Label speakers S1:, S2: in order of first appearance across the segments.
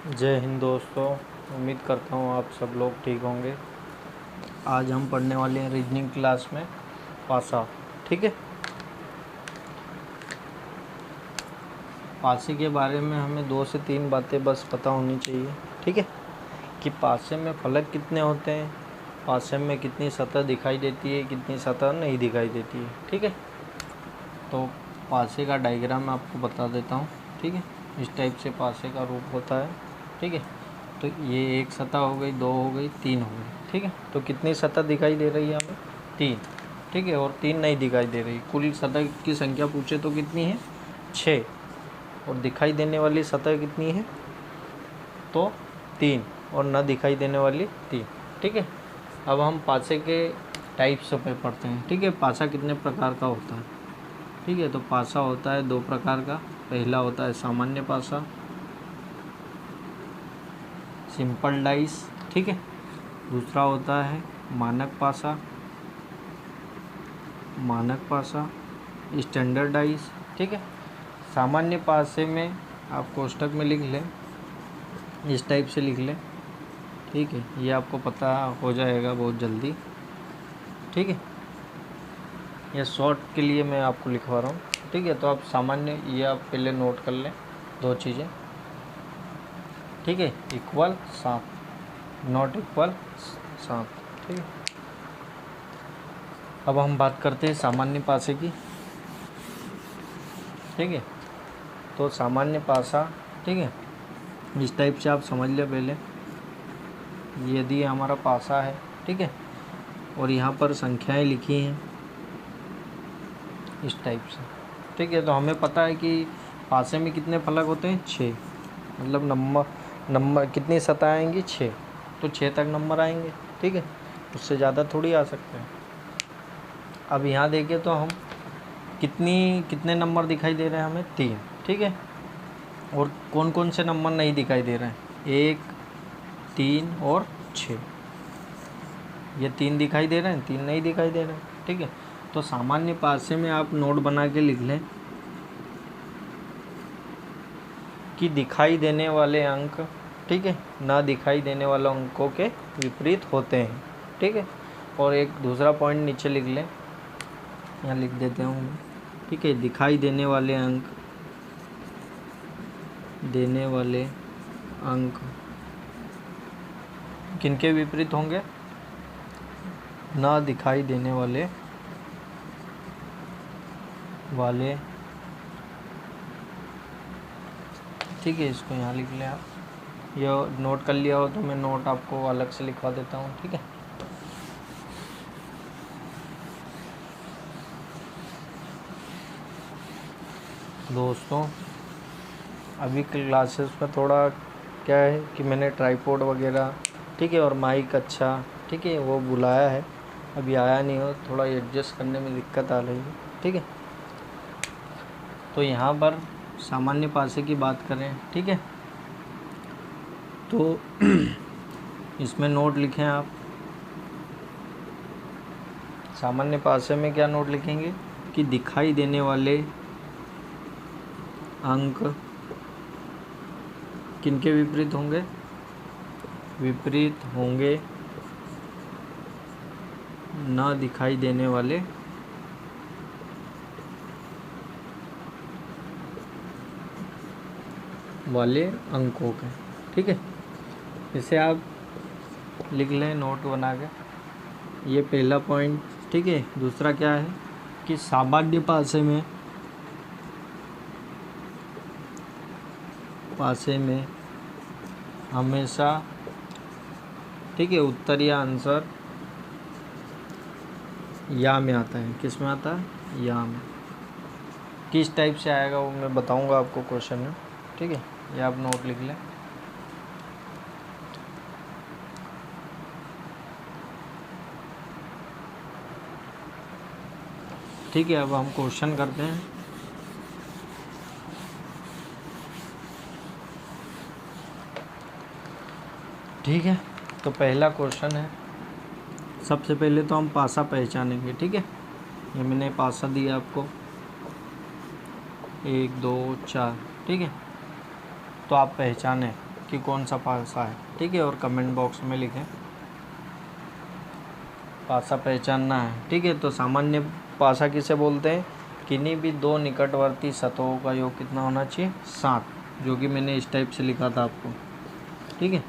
S1: जय हिंद दोस्तों। उम्मीद करता हूँ आप सब लोग ठीक होंगे। आज हम पढ़ने वाले हैं रीजनिंग क्लास में पासा। ठीक है, पासे के बारे में हमें 2 से 3 बातें बस पता होनी चाहिए। ठीक है, कि पासे में फलक कितने होते हैं, पासे में कितनी सतह दिखाई देती है, कितनी सतह नहीं दिखाई देती है। ठीक है, तो पासे का डायग्राम मैं आपको बता देता हूँ। ठीक है, इस टाइप से पासे का रूप होता है। ठीक है, तो ये एक सतह हो गई, 2 हो गई, 3 हो गई। ठीक है, तो कितनी सतह दिखाई दे रही है हमें? 3। ठीक है, और 3 नहीं दिखाई दे रही। कुल सतह की संख्या पूछे तो कितनी है? 6। और दिखाई देने वाली सतह कितनी है? तो 3। और न दिखाई देने वाली 3। ठीक है, अब हम पासे के टाइप्स पे पढ़ते हैं। ठीक है, पासा कितने प्रकार का होता है? ठीक है, तो पासा होता है 2 प्रकार का। पहला होता है सामान्य पासा, सिंपल डाइस। ठीक है, दूसरा होता है मानक पासा, स्टैंडर्ड डाइस। ठीक है, सामान्य पासे में आप कोष्ठक में लिख लें, इस टाइप से लिख लें। ठीक है, ये आपको पता हो जाएगा बहुत जल्दी। ठीक है, ये शॉर्ट के लिए मैं आपको लिखवा रहा हूँ। ठीक है, तो आप सामान्य ये आप पहले नोट कर लें 2 चीज़ें। ठीक है, इक्वल 7, नॉट इक्वल 7। ठीक है, अब हम बात करते हैं सामान्य पासे की। ठीक है, तो सामान्य पासा, ठीक है, इस टाइप से आप समझ लें पहले। यदि हमारा पासा है, ठीक है, और यहाँ पर संख्याएं लिखी हैं इस टाइप से। ठीक है, तो हमें पता है कि पासे में कितने फलक होते हैं? 6। मतलब नंबर कितनी सतह आएंगी? 6। तो 6 तक नंबर आएंगे। ठीक है, उससे ज़्यादा थोड़ी आ सकते हैं। अब यहाँ देखें तो हम कितने नंबर दिखाई दे रहे हैं हमें? 3। ठीक है, और कौन कौन से नंबर नहीं दिखाई दे रहे हैं? 1, 3 और 6। ये 3 दिखाई दे रहे हैं, 3 नहीं दिखाई दे रहे हैं। ठीक है, तो सामान्य पासे में आप नोट बना के लिख लें कि दिखाई देने वाले अंक, ठीक है, ना दिखाई देने वाले अंकों के विपरीत होते हैं। ठीक है, और एक दूसरा पॉइंट नीचे लिख लें, यहाँ लिख देते हूँ। ठीक है, दिखाई देने वाले अंक किनके विपरीत होंगे? ना दिखाई देने वाले। ठीक है, इसको यहाँ लिख लें आप। ये नोट कर लिया हो तो मैं नोट आपको अलग से लिखवा देता हूँ। ठीक है, दोस्तों अभी क्लासेस में थोड़ा क्या है कि मैंने ट्राईपोड वगैरह, ठीक है, और माइक अच्छा, ठीक है, वो बुलाया है, अभी आया नहीं हो, थोड़ा एडजस्ट करने में दिक्कत आ रही है। ठीक है, तो यहाँ पर सामान्य पासे की बात करें, ठीक है, तो इसमें नोट लिखें आप। सामान्य पासे में क्या नोट लिखेंगे कि दिखाई देने वाले अंक किनके विपरीत होंगे? विपरीत होंगे ना दिखाई देने वाले अंकों के। ठीक है, इसे आप लिख लें नोट बना के, ये पहला पॉइंट। ठीक है, दूसरा क्या है कि सामान्य पासे में हमेशा, ठीक है, उत्तर या आंसर या में आता है। किस में आता है? या में। किस टाइप से आएगा वो मैं बताऊंगा आपको क्वेश्चन में। ठीक है, ये आप नोट लिख लें। ठीक है, अब हम क्वेश्चन करते हैं। ठीक है, तो पहला क्वेश्चन है, सबसे पहले तो हम पासा पहचानेंगे। ठीक है, ये मैंने पासा दिया आपको 1 2 4। ठीक है, तो आप पहचानें कि कौन सा पासा है, ठीक है, और कमेंट बॉक्स में लिखें। पासा पहचानना है, ठीक है। तो सामान्य पासा किसे बोलते हैं? किन्हीं भी दो निकटवर्ती सतहों का योग कितना होना चाहिए? 7, जो कि मैंने इस टाइप से लिखा था आपको, ठीक है।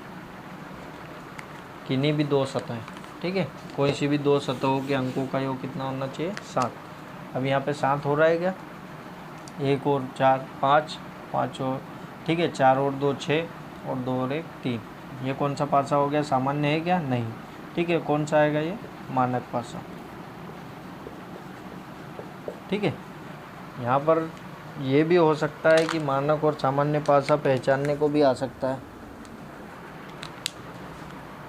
S1: किन्हीं भी दो सतहें, ठीक है, कोई सी भी दो सतहों के अंकों का योग कितना होना चाहिए? 7। अब यहाँ पे 7 हो रहा है क्या? 1 और 4 5, 5 और, ठीक है, 4 और 2 6 और 2 और 1 3। ये कौन सा पासा हो गया? सामान्य है क्या? नहीं, ठीक है। कौन सा आएगा? ये मानक पासा, ठीक है। यहाँ पर ये भी हो सकता है कि मानक और सामान्य पासा पहचानने को भी आ सकता है,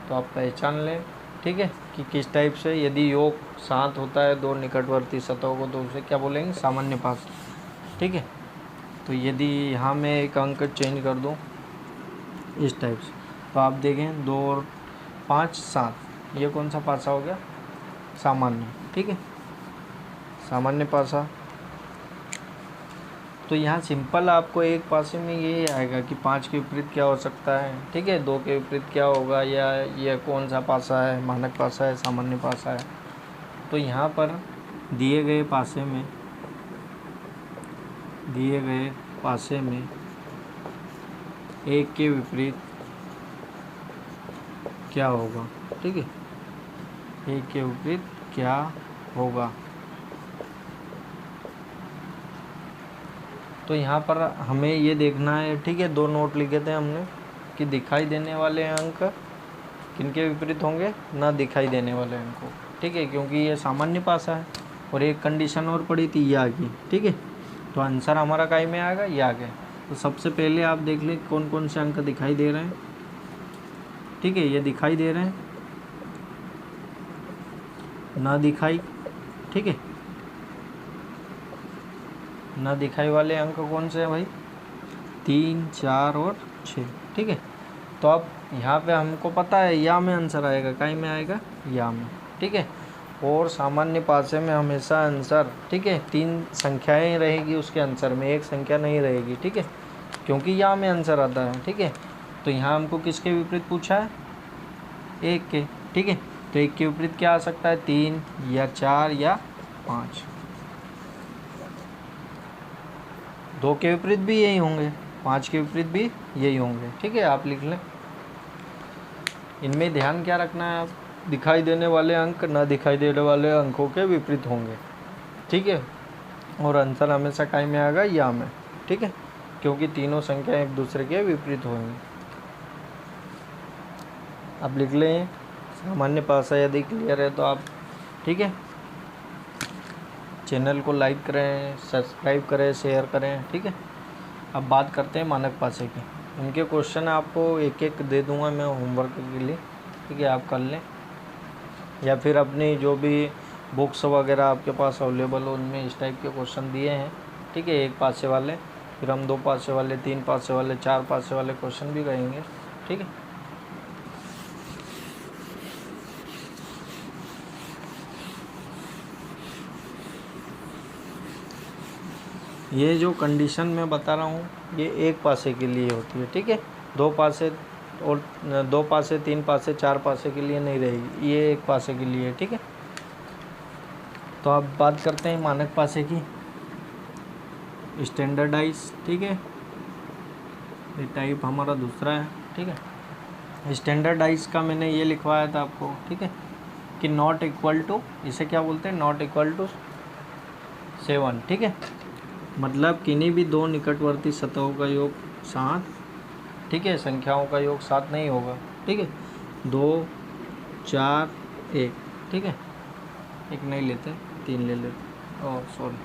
S1: तो आप पहचान लें, ठीक है, कि किस टाइप से। यदि योग 7 होता है दो निकटवर्ती सतहों को, तो उसे क्या बोलेंगे? सामान्य पासा, ठीक है। तो यदि यहाँ मैं एक अंक चेंज कर दूँ इस टाइप से, तो आप देखें 2 और 5 7, ये कौन सा पासा हो गया? सामान्य, ठीक है, सामान्य पासा। तो यहाँ सिंपल आपको एक पासे में ये आएगा कि 5 के विपरीत क्या हो सकता है, ठीक है, 2 के विपरीत क्या होगा, या ये कौन सा पासा है? मानक पासा है, सामान्य पासा है। तो यहाँ पर दिए गए पासे में 1 के विपरीत क्या होगा, ठीक है, 1 के विपरीत क्या होगा। तो यहाँ पर हमें ये देखना है, ठीक है, 2 नोट लिखे थे हमने कि दिखाई देने वाले अंक किनके विपरीत होंगे? ना दिखाई देने वाले अंकों, ठीक है, क्योंकि ये सामान्य पासा है। और एक कंडीशन और पड़ी थी, ये आ गई, ठीक है। तो आंसर हमारा काय में आएगा? ये आ गया। तो सबसे पहले आप देख लें कौन कौन से अंक दिखाई दे रहे हैं, ठीक है। ये दिखाई दे रहे हैं, ना दिखाई, ठीक है, ना दिखाई वाले अंक कौन से हैं भाई? 3 4 और 6, ठीक है। तो अब यहाँ पे हमको पता है या में आंसर आएगा, काय में आएगा? या में, ठीक है। और सामान्य पासे में हमेशा आंसर, ठीक है, 3 संख्याएं रहेगी उसके आंसर में, एक संख्या नहीं रहेगी, ठीक है, क्योंकि या में आंसर आता है, ठीक है। तो यहाँ हमको किसके विपरीत पूछा है? 1 के, ठीक है। तो 1 के विपरीत क्या आ सकता है? 3 या 4 या 5। 2 के विपरीत भी यही होंगे, 5 के विपरीत भी यही होंगे, ठीक है। आप लिख लें। इनमें ध्यान क्या रखना है? आप दिखाई देने वाले अंक ना दिखाई देने वाले अंकों के विपरीत होंगे, ठीक है। और आंसर हमेशा काय में आएगा? या में, ठीक है, क्योंकि तीनों संख्या एक दूसरे के विपरीत होंगी। आप लिख लें। सामान्य पासा यदि क्लियर है तो आप, ठीक है, चैनल को लाइक करें, सब्सक्राइब करें, शेयर करें, ठीक है। अब बात करते हैं मानक पासे की। इनके क्वेश्चन आपको एक एक दे दूंगा मैं होमवर्क के लिए, ठीक है, आप कर लें, या फिर अपनी जो भी बुक्स वगैरह आपके पास अवेलेबल हो उनमें इस टाइप के क्वेश्चन दिए हैं, ठीक है, 1 पासे वाले, फिर हम 2 पासे वाले, 3 पासे वाले, 4 पासे वाले क्वेश्चन भी करेंगे, ठीक है। ये जो कंडीशन मैं बता रहा हूँ ये 1 पासे के लिए होती है, ठीक है। 2 पासे और 2 पासे, 3 पासे, 4 पासे के लिए नहीं रहेगी, ये 1 पासे के लिए, ठीक है। तो अब बात करते हैं मानक पासे की। स्टैंडर्डाइज, ठीक है, ये टाइप हमारा दूसरा है, ठीक है। स्टैंडर्डाइज का मैंने ये लिखवाया था आपको, ठीक है, कि नॉट इक्वल टू, इसे क्या बोलते हैं? नॉट इक्वल टू 7, ठीक है। मतलब किन्हीं भी दो निकटवर्ती सतहों का योग 7, ठीक है, संख्याओं का योग 7 नहीं होगा, ठीक है। 2 4 1, ठीक है, 1 नहीं लेते, 3 ले लेते, ओह सॉरी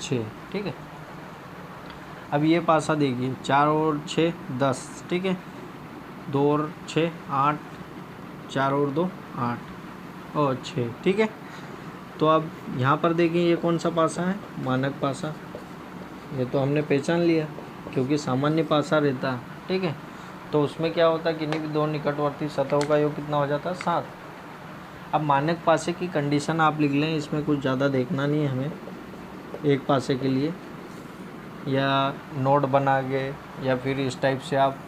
S1: 6, ठीक है। अब ये पासा देखिए, 4 और 6 10, ठीक है, 2 और 6 8, 4 और 2 8 और 6, ठीक है। तो अब यहाँ पर देखिए ये कौन सा पासा है? मानक पासा। ये तो हमने पहचान लिया क्योंकि सामान्य पासा रहता है, ठीक है। तो उसमें क्या होता है? किन्हीं भी दो निकटवर्ती सतहों का योग कितना हो जाता है? 7। अब मानक पासे की कंडीशन आप लिख लें, इसमें कुछ ज़्यादा देखना नहीं है हमें, 1 पासे के लिए। या नोट बना के, या फिर इस टाइप से आप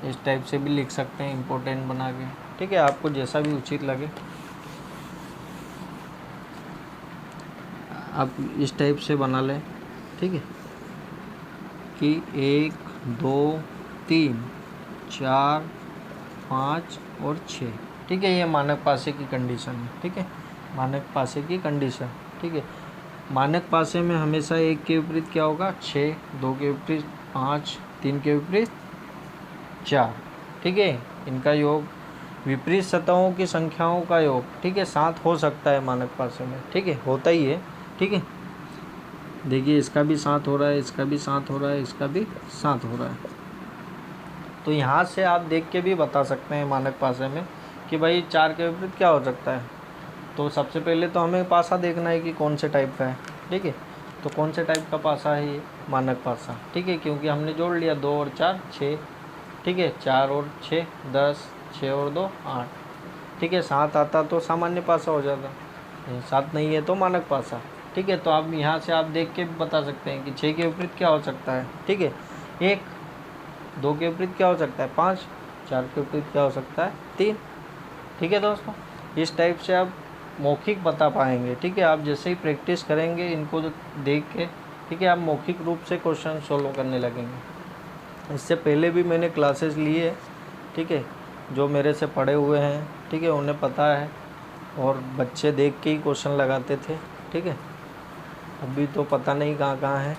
S1: इस टाइप से भी लिख सकते हैं इम्पोर्टेंट बना के, ठीक है, आपको जैसा भी उचित लगे आप इस टाइप से बना लें, ठीक है, कि 1 2 3 4 5 और 6, ठीक है, ये मानक पासे की कंडीशन है, ठीक है, मानक पासे की कंडीशन, ठीक है। मानक पासे में हमेशा 1 के विपरीत क्या होगा 6, 2 के विपरीत 5, 3 के विपरीत 4, ठीक है, इनका योग विपरीत सतहों की संख्याओं का योग, ठीक है, 7 हो सकता है मानक पासे में, ठीक है, होता ही है, ठीक है। देखिए इसका भी 7 हो रहा है, इसका भी 7 हो रहा है, इसका भी 7 हो रहा है। तो यहाँ से आप देख के भी बता सकते हैं मानक पासे में कि भाई 4 के विपरीत क्या हो सकता है। तो सबसे पहले तो हमें पासा देखना है कि कौन से टाइप का है, ठीक है। तो कौन से टाइप का पासा है ये, मानक पासा, ठीक है, क्योंकि हमने जोड़ लिया 2 और 4 6, ठीक है, 4 और 6 10, 6 और 2 8, ठीक है। 7 आता तो सामान्य पासा हो जाता, 7 नहीं है तो मानक पासा, ठीक है। तो आप यहाँ से आप देख के भी बता सकते हैं कि 6 के विपरीत क्या हो सकता है, ठीक है, 1, 2 के विपरीत क्या हो सकता है 5, 4 के विपरीत क्या हो सकता है 3, ठीक है दोस्तों। इस टाइप से आप मौखिक बता पाएंगे, ठीक है। आप जैसे ही प्रैक्टिस करेंगे इनको देख के, ठीक है, आप मौखिक रूप से क्वेश्चन सोल्व करने लगेंगे। इससे पहले भी मैंने क्लासेस ली है, ठीक है, जो मेरे से पढ़े हुए हैं, ठीक है, उन्हें पता है, और बच्चे देख के ही क्वेश्चन लगाते थे, ठीक है। अभी तो पता नहीं कहाँ कहाँ है,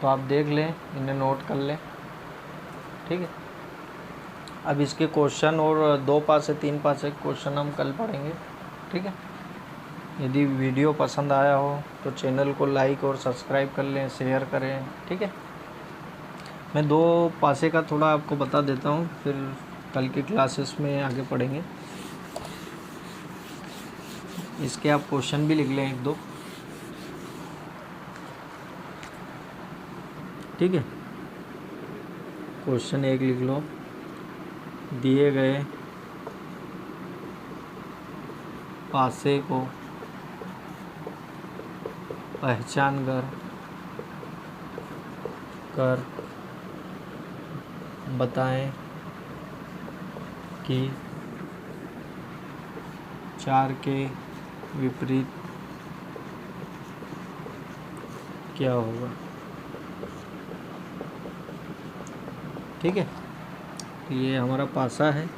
S1: तो आप देख लें, इन्हें नोट कर लें, ठीक है। अब इसके क्वेश्चन और 2 पासे 3 पासे क्वेश्चन हम कल पढ़ेंगे, ठीक है। यदि वीडियो पसंद आया हो तो चैनल को लाइक और सब्सक्राइब कर लें, शेयर करें, ठीक है। मैं 2 पासे का थोड़ा आपको बता देता हूँ, फिर कल की क्लासेस में आगे पढ़ेंगे। इसके आप क्वेश्चन भी लिख लें 1-2, ठीक है। क्वेश्चन 1 लिख लो, दिए गए पासे को पहचान कर बताएं कि 4 के विपरीत क्या होगा, ठीक है। तो ये हमारा पासा है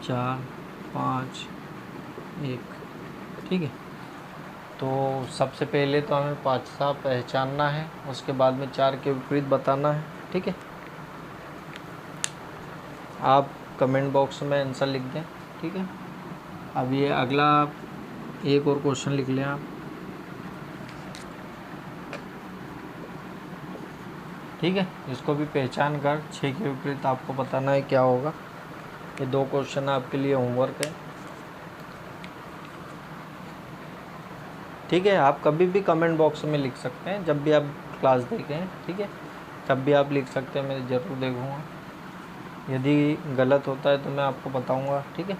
S1: 4 5 1, ठीक है। तो सबसे पहले तो हमें पासा पहचानना है, उसके बाद में 4 के विपरीत बताना है, ठीक है। आप कमेंट बॉक्स में आंसर लिख दें, ठीक है। अब ये अगला एक और क्वेश्चन लिख लें आप, ठीक है। इसको भी पहचान कर 6 के विपरीत आपको बताना है क्या होगा। ये 2 क्वेश्चन आपके लिए होमवर्क है, ठीक है। आप कभी भी कमेंट बॉक्स में लिख सकते हैं, जब भी आप क्लास देखें, ठीक है, तब भी आप लिख सकते हैं, मैं ज़रूर देखूँगा। यदि गलत होता है तो मैं आपको बताऊँगा, ठीक है।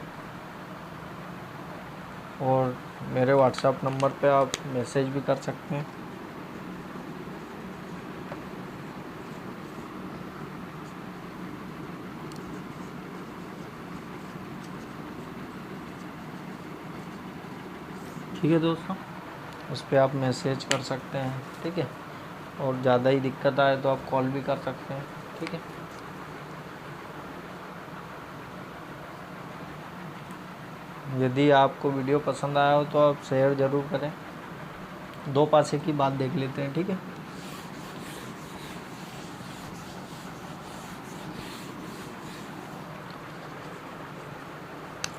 S1: और मेरे व्हाट्सएप नंबर पे आप मैसेज भी कर सकते हैं, ठीक है दोस्तों। उस पर आप मैसेज कर सकते हैं, ठीक है। और ज़्यादा ही दिक्कत आए तो आप कॉल भी कर सकते हैं, ठीक है। यदि आपको वीडियो पसंद आया हो तो आप शेयर ज़रूर करें। 2 पासे की बात देख लेते हैं, ठीक है।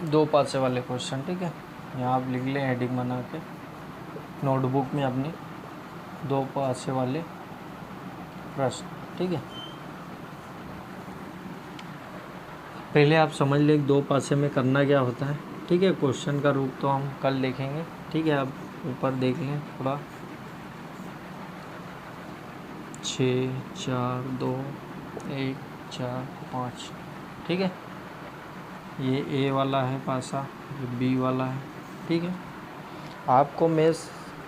S1: दो पासे वाले क्वेश्चन, ठीक है। यहाँ आप लिख लें हेडिंग बना के नोटबुक में अपनी, 2 पासे वाले प्रश्न, ठीक है। पहले आप समझ लें 2 पासे में करना क्या होता है, ठीक है। क्वेश्चन का रूप तो हम कल देखेंगे, ठीक है। आप ऊपर देख लें थोड़ा, 6 4 2 1 4 5, ठीक है। ये ए वाला है पासा, ये बी वाला है, ठीक है। आपको मैं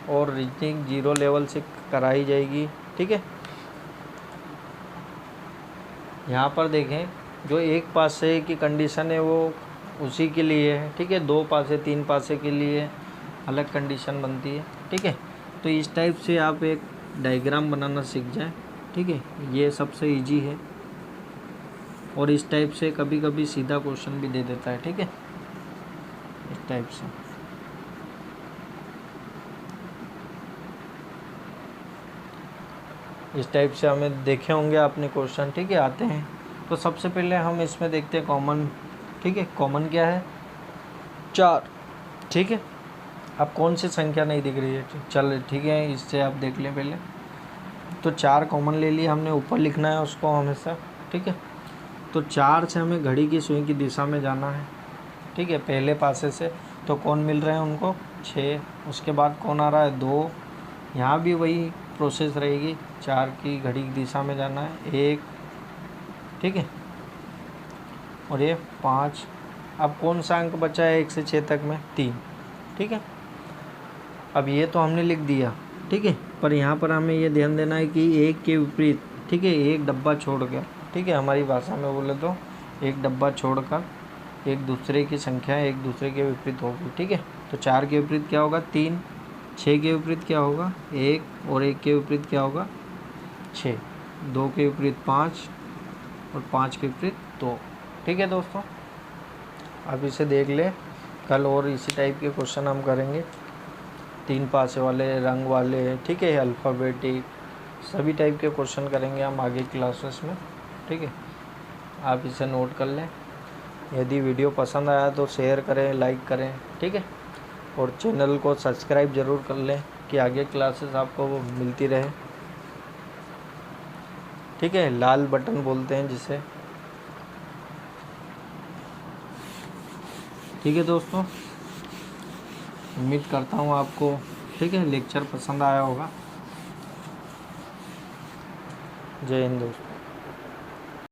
S1: और रीजनिंग 0 लेवल से कराई जाएगी। ठीक है, यहाँ पर देखें जो एक पासे की कंडीशन है वो उसी के लिए है। ठीक है, 2 पासे 3 पासे के लिए अलग कंडीशन बनती है। ठीक है, तो इस टाइप से आप एक डायग्राम बनाना सीख जाएं। ठीक है, ये सबसे इजी है और इस टाइप से कभी कभी सीधा क्वेश्चन भी दे देता है। ठीक है, इस टाइप से हमें देखे होंगे आपने क्वेश्चन। ठीक है, आते हैं तो सबसे पहले हम इसमें देखते हैं कॉमन। ठीक है, कॉमन क्या है? 4। ठीक है, अब कौन सी संख्या नहीं दिख रही है? चल ठीक है, इससे आप देख लें पहले। तो 4 कॉमन ले लिए हमने, ऊपर लिखना है उसको हमेशा। ठीक है, तो 4 से हमें घड़ी की सुई की दिशा में जाना है। ठीक है, पहले पासे से तो कौन मिल रहे हैं उनको? 6। उसके बाद कौन आ रहा है? 2। यहाँ भी वही प्रोसेस रहेगी, 4 की घड़ी की दिशा में जाना है। 1। ठीक है, और ये 5। अब कौन सा अंक बचा है 1 से 6 तक में? 3। ठीक है, अब ये तो हमने लिख दिया। ठीक है, पर यहाँ पर हमें ये ध्यान देना है कि 1 के विपरीत, ठीक है, एक डब्बा छोड़कर, ठीक है, हमारी भाषा में बोले तो एक डब्बा छोड़कर एक दूसरे की संख्या एक दूसरे के विपरीत होगी। ठीक है, तो 4 के विपरीत क्या होगा? 3। 6 के विपरीत क्या होगा? 1। और 1 के विपरीत क्या होगा? 6। 2 के विपरीत 5 और 5 के विपरीत 2। ठीक है दोस्तों, आप इसे देख लें, कल और इसी टाइप के क्वेश्चन हम करेंगे, 3 पासे वाले, रंग वाले, ठीक है, अल्फ़ाबेटिक, सभी टाइप के क्वेश्चन करेंगे हम आगे क्लासेस में। ठीक है, आप इसे नोट कर लें। यदि वीडियो पसंद आया तो शेयर करें, लाइक करें। ठीक है, और चैनल को सब्सक्राइब ज़रूर कर लें कि आगे क्लासेस आपको मिलती रहे। ठीक है, लाल बटन बोलते हैं जिसे। ठीक है दोस्तों, उम्मीद करता हूँ आपको, ठीक है, लेक्चर पसंद आया होगा। जय हिंद दोस्तों।